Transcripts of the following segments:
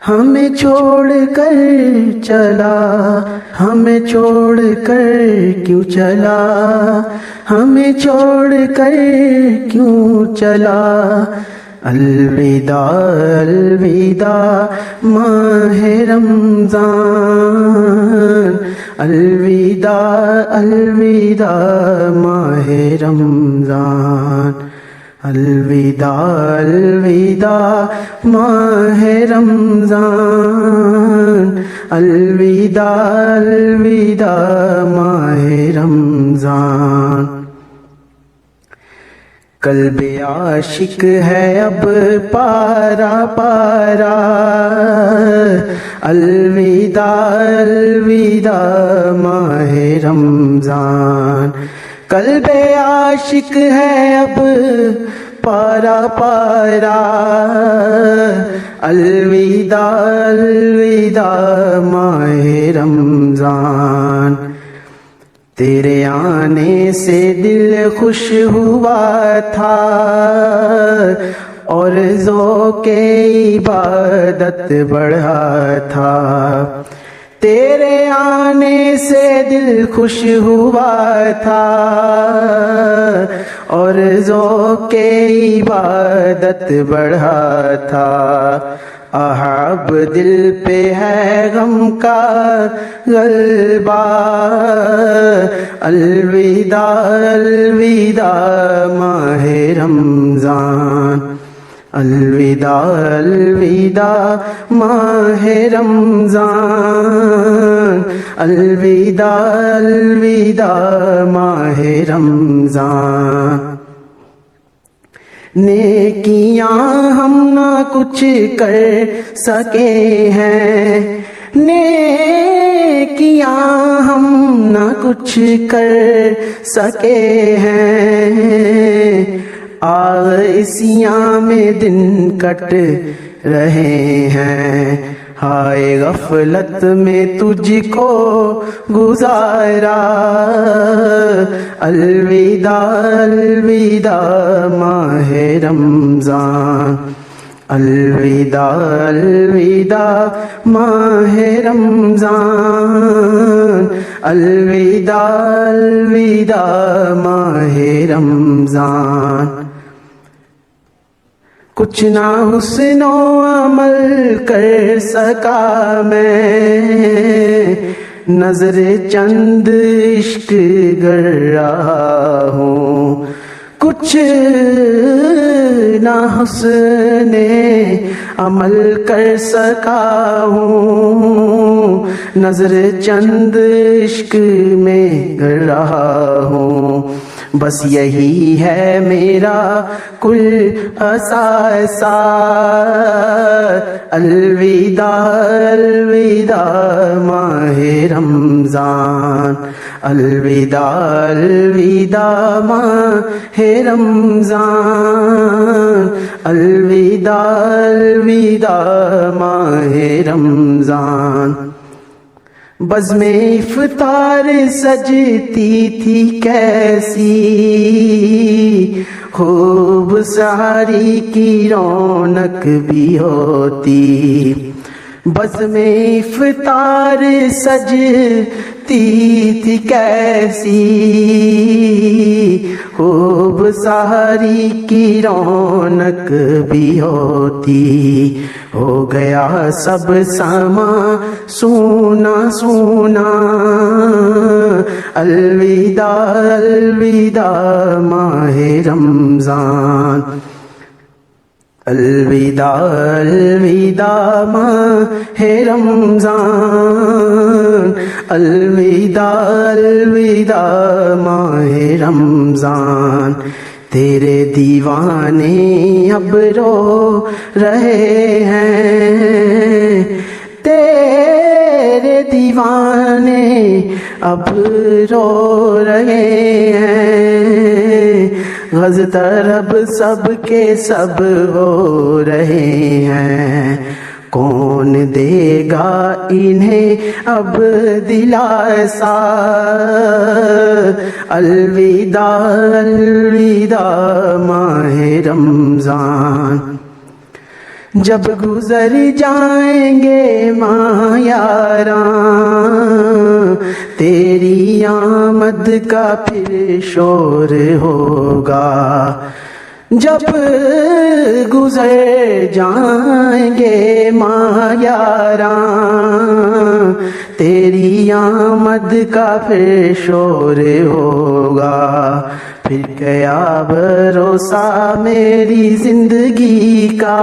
ہمیں چھوڑ کر چلا، ہمیں چھوڑ کر کیوں چلا، ہمیں چھوڑ کر کیوں چلا۔ الوداع الوداع ماہ رمضان، الوداع الوداع ماہ رمضان، الوداع الوداع ماہ رمضان، الوداع الوداع ماہ رمضان۔ قلب عاشق ہے اب پارا پارا، الوداع الوداع ماہ رمضان۔ قلب عاشق ہے اب پارا پارا، الوداع الوداع ماہ رمضان۔ تیرے آنے سے دل خوش ہوا تھا اور ذوق عبادت بڑھا تھا، تیرے آنے سے دل خوش ہوا تھا اور ذوق عبادت بڑھا تھا۔ اب دل پہ ہے غم کا غلبہ، الوداع الوداع ماہ رمضان، الوداع الوداع ماہ رمضان، الوداع الوداع ماہ رمضان۔ نیکیاں ہم نہ کچھ کر سکے ہیں، نیکیاں ہم نہ کچھ کر سکے ہیں، آسیاں میں دن کٹ رہے ہیں، ہائے غفلت میں تجھ کو گزارا، الوداع الوداع ماہ رمضان، الوداع الوداع ماہ رمضان، الوداع الوداع ماہ رمضان۔ کچھ نہ حسن و عمل کر سکا میں، نظر چند عشق گر رہا ہوں، کچھ نہ حسن عمل کر سکا ہوں، نظر چند عشق میں گر رہا ہوں، بس یہی ہے میرا کل اثاثہ، الوداع الوداع ماہ رمضان، الوداع الوداع ماہ رمضان، الوداع الوداع ماہ رمضان۔ بزم افطار سجتی تھی کیسی، خوب سحری کی رونق بھی ہوتی، بزم افطار سجتی تھی کیسی، خوب سحری کی رونق بھی ہوتی، ہو گیا سب ساما سونا سونا، الوداع الوداع ماہ رمضان، الوداع الوداع ماہ رمضان، الوداع الوداع ماہ رمضان۔ تیرے دیوانے اب رو رہے ہیں، تیرے دیوانے اب رو رہے ہیں، غز طرب سب کے سب ہو رہے ہیں، کون دے گا انہیں اب دلاسا، الوداع الوداع ماہ رمضان، جب گزر جائیں گے ماہ یاراں تیری آمد کا پھر شور ہوگا، جب گزر جائیں گے ماہ یاراں تیری آمد کا پھر شور ہوگا، پھر کیا بھروسہ میری زندگی کا،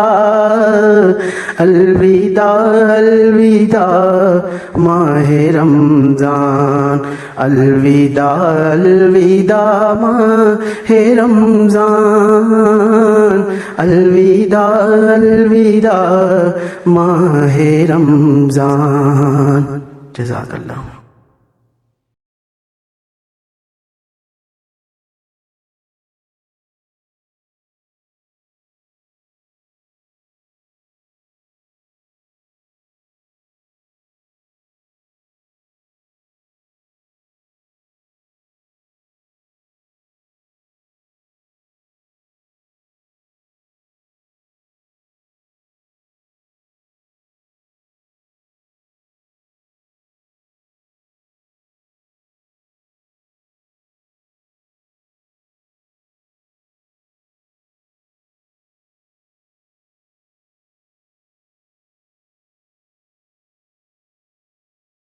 الوداع الوداع ماہ رمضان، الوداع الوداع ماہ رمضان، الوداع الوداع ماہ رمضان۔ جزاک اللہ۔